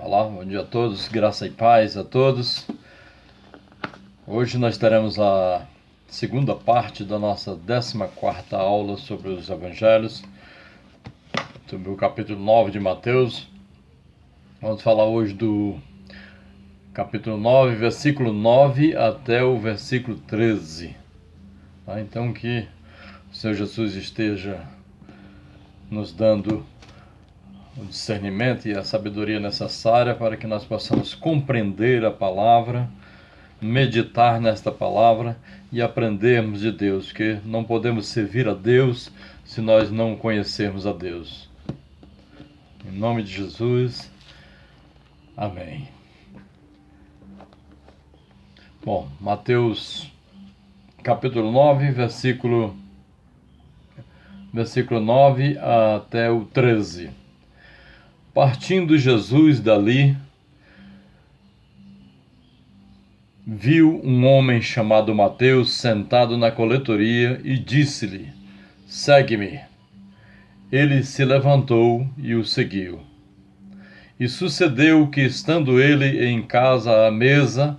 Olá, bom dia a todos, graça e paz a todos. Hoje nós teremos a segunda parte da nossa 14ª aula sobre os Evangelhos, sobre o capítulo 9 de Mateus. Vamos falar hoje do capítulo 9, versículo 9 até o versículo 13. Então que o Senhor Jesus esteja nos dando o discernimento e a sabedoria necessária para que nós possamos compreender a palavra, meditar nesta palavra e aprendermos de Deus, que não podemos servir a Deus se nós não conhecermos a Deus. Em nome de Jesus, amém. Bom, Mateus capítulo 9, versículo 9 até o 13. Partindo Jesus dali, viu um homem chamado Mateus sentado na coletoria e disse-lhe: segue-me. Ele se levantou e o seguiu. E sucedeu que, estando ele em casa à mesa,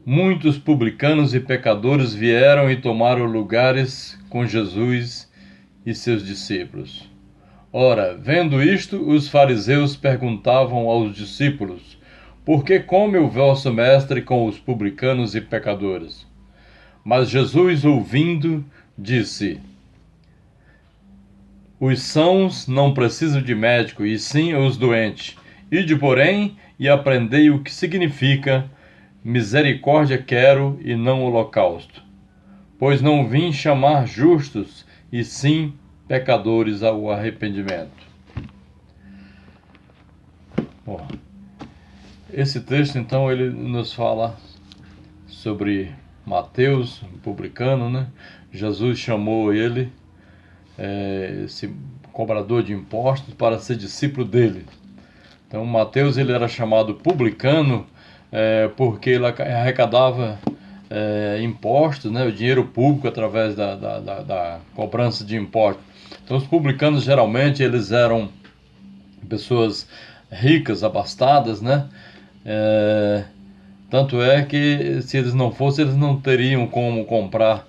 muitos publicanos e pecadores vieram e tomaram lugares com Jesus e seus discípulos. Ora, vendo isto, os fariseus perguntavam aos discípulos: por que come o vosso mestre com os publicanos e pecadores? Mas Jesus, ouvindo, disse: os sãos não precisam de médico, e sim os doentes. Ide, porém, e aprendei o que significa: misericórdia quero e não holocausto. Pois não vim chamar justos, e sim pecadores ao arrependimento. Bom, esse texto, então, ele nos fala sobre Mateus, um publicano, né? Jesus chamou ele, esse cobrador de impostos, para ser discípulo dele. Então, Mateus, ele era chamado publicano porque ele arrecadava impostos, né? O dinheiro público através da cobrança de impostos. Então, os publicanos, geralmente, eles eram pessoas ricas, abastadas, né? Tanto é que, se eles não fossem, eles não teriam como comprar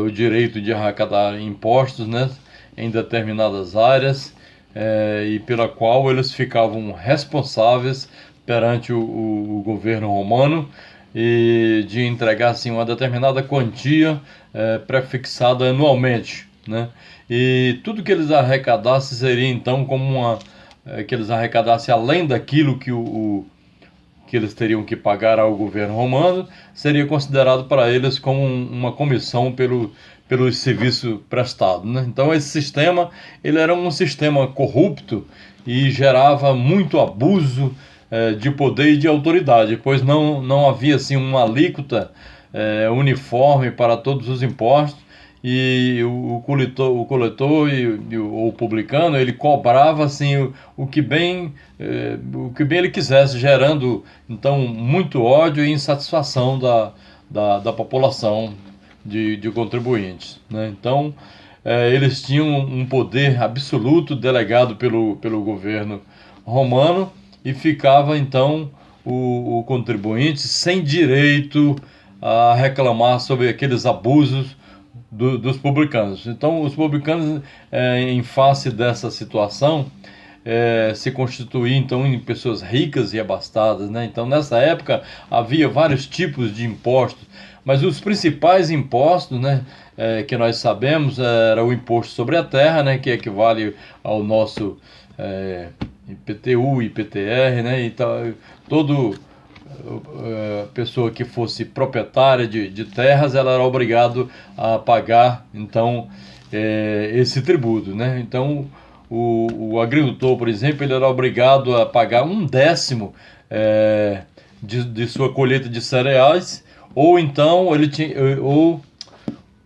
o direito de arrecadar impostos, né, em determinadas áreas, e pela qual eles ficavam responsáveis perante o governo romano, e de entregar assim, uma determinada quantia prefixada anualmente, né? E tudo que eles arrecadassem seria então como que eles arrecadassem além daquilo que eles teriam que pagar ao governo romano, seria considerado para eles como uma comissão pelo serviço prestado, né? Então esse sistema, ele era um sistema corrupto e gerava muito abuso de poder e de autoridade, pois não havia assim uma alíquota uniforme para todos os impostos, e o coletor ou o publicano, ele cobrava assim o que bem ele quisesse, gerando então muito ódio e insatisfação da população de contribuintes, né? Então eles tinham um poder absoluto delegado pelo governo romano, e ficava então o contribuinte sem direito a reclamar sobre aqueles abusos dos publicanos. Então, os publicanos, em face dessa situação, se constituíam então em pessoas ricas e abastadas, né? Então, nessa época, havia vários tipos de impostos, mas os principais impostos, né, que nós sabemos, era o imposto sobre a terra, né, que equivale ao nosso IPTU, IPTR, né? Então, todo pessoa que fosse proprietária de terras, ela era obrigada a pagar então esse tributo, né? Então o agricultor, por exemplo, ele era obrigado a pagar 1/10 de sua colheita de cereais, ou então ele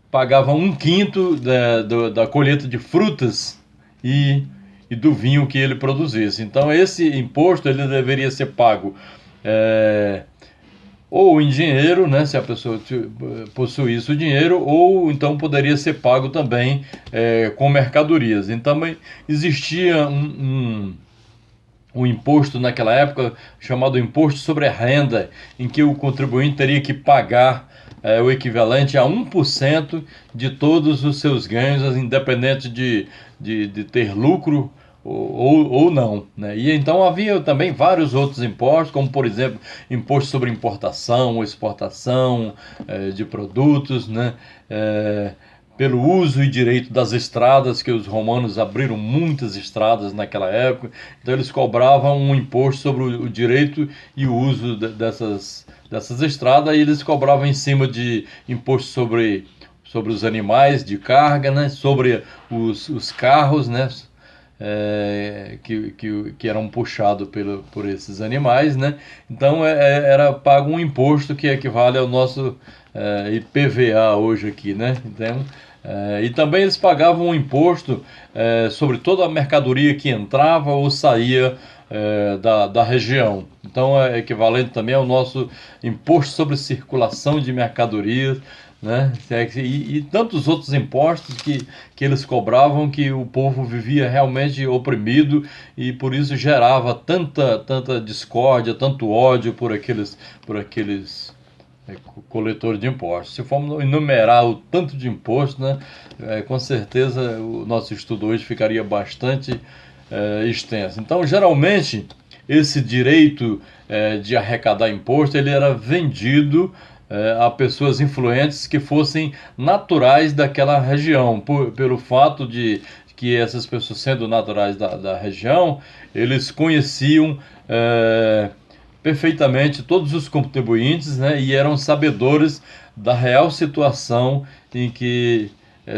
pagava 1/5 da colheita de frutas e do vinho que ele produzisse. Então esse imposto, ele deveria ser pago ou em dinheiro, né, se a pessoa possuísse o dinheiro, ou então poderia ser pago também com mercadorias. Então existia um imposto naquela época chamado imposto sobre a renda, em que o contribuinte teria que pagar o equivalente a 1% de todos os seus ganhos, independente de ter lucro ou não, né? E então havia também vários outros impostos, como por exemplo, imposto sobre importação ou exportação de produtos, né? Pelo uso e direito das estradas, que os romanos abriram muitas estradas naquela época, então eles cobravam um imposto sobre o direito e o uso dessas estradas, e eles cobravam em cima de imposto sobre os animais de carga, né? Sobre os carros, né? Que eram puxados por esses animais, né? Então era pago um imposto que equivale ao nosso IPVA hoje aqui, né? Então, e também eles pagavam um imposto sobre toda a mercadoria que entrava ou saía da região. Então é equivalente também ao nosso imposto sobre circulação de mercadorias, né? E tantos outros impostos que eles cobravam, que o povo vivia realmente oprimido, e por isso gerava tanta discórdia, tanto ódio por aqueles coletores de impostos. Se formos enumerar o tanto de imposto, né, com certeza o nosso estudo hoje ficaria bastante extenso. Então, geralmente, esse direito de arrecadar imposto, ele era vendido a pessoas influentes que fossem naturais daquela região, pelo fato de que essas pessoas, sendo naturais da região, eles conheciam perfeitamente todos os contribuintes, né, e eram sabedores da real situação em que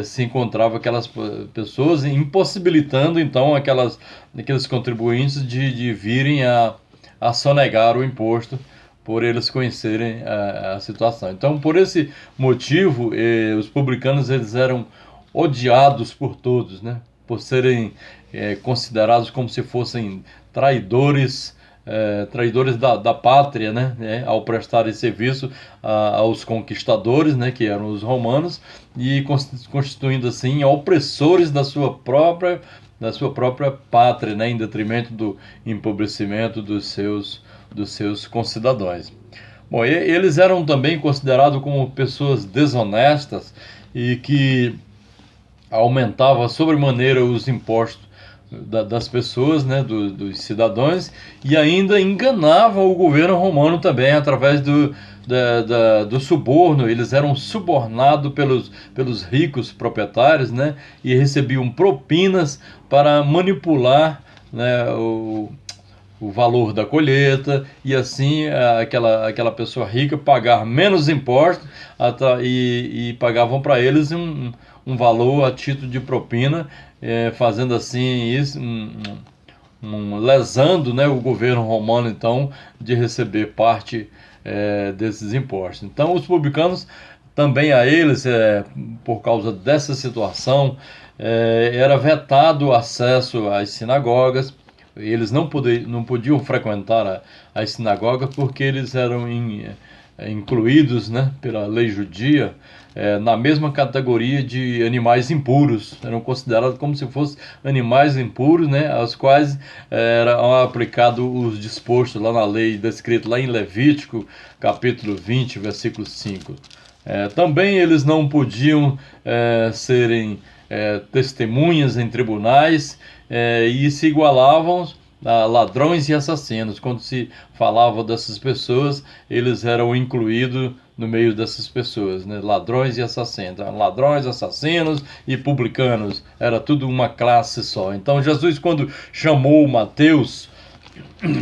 se encontravam aquelas pessoas, impossibilitando então aqueles contribuintes de virem a sonegar o imposto, por eles conhecerem a situação. Então, por esse motivo, os publicanos eles eram odiados por todos, né, por serem considerados como se fossem traidores da pátria, né, ao prestarem serviço aos conquistadores, né, que eram os romanos, e constituindo assim opressores da sua própria pátria, né, em detrimento do empobrecimento dos seus concidadãos. Bom, eles eram também considerados como pessoas desonestas e que aumentavam sobremaneira os impostos das pessoas, né, dos cidadãos, e ainda enganava o governo romano também através do suborno. Eles eram subornados pelos ricos proprietários, né, e recebiam propinas para manipular, né, o valor da colheita, e assim aquela pessoa rica pagar menos impostos, e pagavam para eles um valor a título de propina, fazendo assim isso, lesando, né, o governo romano então de receber parte desses impostos. Então os publicanos também, a eles, por causa dessa situação, era vetado o acesso às sinagogas. Eles não podiam frequentar as sinagogas porque eles eram incluídos, né, pela lei judia, na mesma categoria de animais impuros. Eram considerados como se fossem animais impuros, né, aos quais eram aplicados os dispostos lá na lei, descrito lá em Levítico, capítulo 20, versículo 5. Também eles não podiam serem testemunhas em tribunais, e se igualavam a ladrões e assassinos. Quando se falava dessas pessoas, eles eram incluídos no meio dessas pessoas, né? Ladrões e assassinos. Ladrões, assassinos e publicanos, era tudo uma classe só. Então Jesus, quando chamou Mateus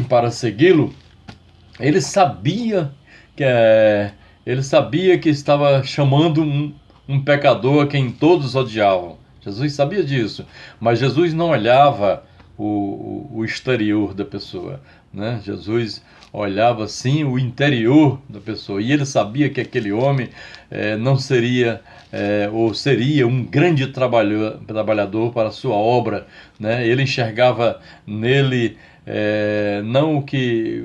para segui-lo, ele sabia que estava chamando um pecador a quem todos odiavam. Jesus sabia disso, mas Jesus não olhava o exterior da pessoa, né? Jesus olhava sim o interior da pessoa, e ele sabia que aquele homem não seria ou seria um grande trabalhador para a sua obra, né? Ele enxergava nele não o que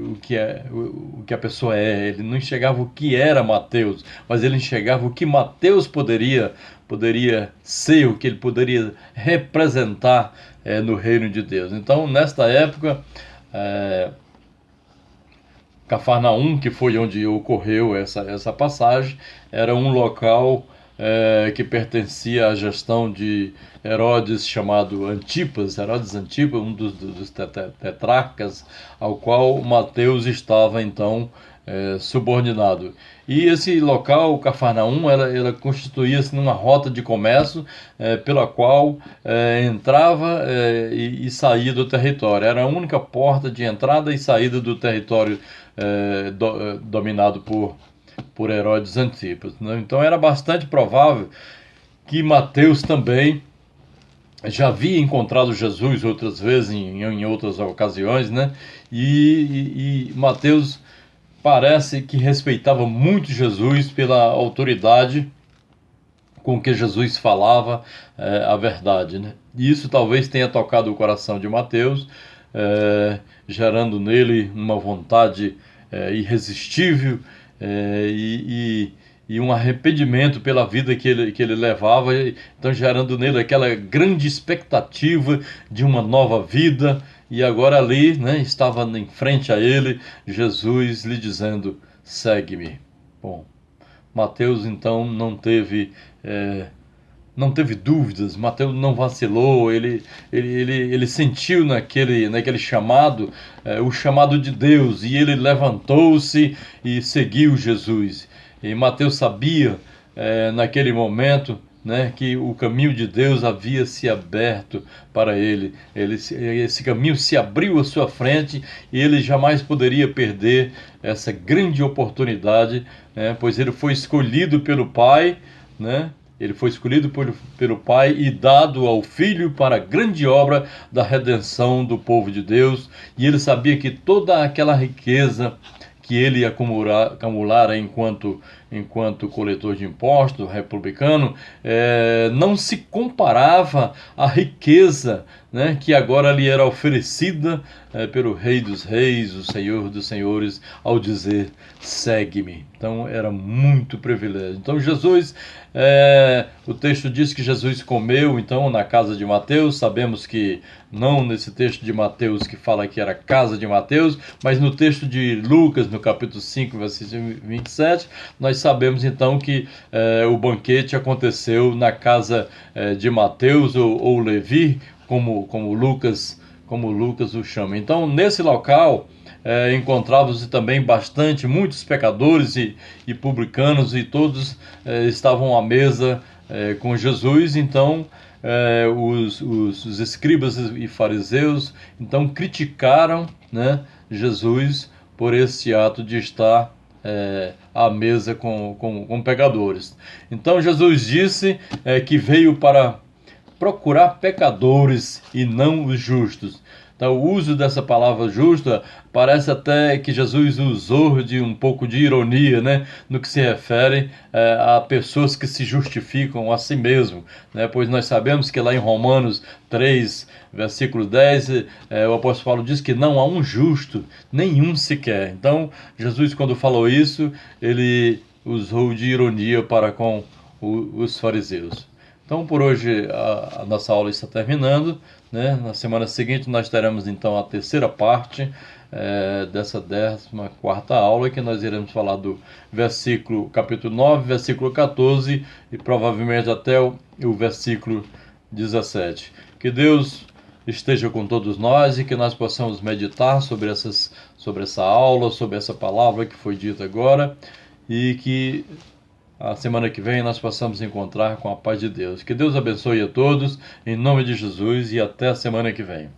a pessoa ele não enxergava o que era Mateus, mas ele enxergava o que Mateus poderia ser, o que ele poderia representar no reino de Deus. Então, nesta época, Cafarnaum, que foi onde ocorreu essa passagem, era um local que pertencia à gestão de Herodes, chamado Antipas, Herodes Antipas, um dos tetrarcas, ao qual Mateus estava então subordinado. E esse local, Cafarnaum, ela constituía-se numa rota de comércio pela qual entrava e saía do território. Era a única porta de entrada e saída do território dominado por Herodes Antipas, né? Então era bastante provável que Mateus também já havia encontrado Jesus outras vezes, em outras ocasiões, né? E Mateus parece que respeitava muito Jesus pela autoridade com que Jesus falava a verdade, né? E isso talvez tenha tocado o coração de Mateus, gerando nele uma vontade irresistível e um arrependimento pela vida que ele levava, então gerando nele aquela grande expectativa de uma nova vida. E agora ali, né, estava em frente a ele Jesus lhe dizendo: segue-me. Bom, Mateus então não teve dúvidas, Mateus não vacilou, ele sentiu naquele chamado, o chamado de Deus, e ele levantou-se e seguiu Jesus. E Mateus sabia, naquele momento, né, que o caminho de Deus havia se aberto para ele. Esse caminho se abriu à sua frente e ele jamais poderia perder essa grande oportunidade, né, pois ele foi escolhido pelo Pai, né? Ele foi escolhido pelo Pai e dado ao Filho para a grande obra da redenção do povo de Deus. E ele sabia que toda aquela riqueza que ele acumulara enquanto coletor de impostos, republicano, não se comparava à riqueza, né, que agora lhe era oferecida pelo Rei dos Reis, o Senhor dos Senhores, ao dizer: segue-me. Então era muito privilégio. Então Jesus, o texto diz que Jesus comeu então na casa de Mateus. Sabemos que não nesse texto de Mateus que fala que era casa de Mateus, mas no texto de Lucas, no capítulo 5, versículo 27, nós sabemos então que o banquete aconteceu na casa de Mateus ou Levi, como Lucas o chama. Então, nesse local encontravam-se também muitos pecadores e publicanos, e todos estavam à mesa com Jesus. Então, os escribas e fariseus então criticaram, né, Jesus por esse ato de estar à mesa com pecadores. Então Jesus disse que veio para procurar pecadores e não os justos. Então, o uso dessa palavra justa parece até que Jesus usou de um pouco de ironia, né, no que se refere a pessoas que se justificam a si mesmo, né, pois nós sabemos que lá em Romanos 3, versículo 10, o apóstolo Paulo diz que não há um justo, nenhum sequer. Então, Jesus, quando falou isso, ele usou de ironia para com os fariseus. Então, por hoje, a nossa aula está terminando, né? Na semana seguinte, nós teremos, então, a terceira parte dessa 14ª aula, que nós iremos falar do capítulo 9, versículo 14, e provavelmente até o versículo 17. Que Deus esteja com todos nós e que nós possamos meditar sobre essa aula, sobre essa palavra que foi dita agora, e que a semana que vem nós possamos encontrar com a paz de Deus. Que Deus abençoe a todos, em nome de Jesus, e até a semana que vem.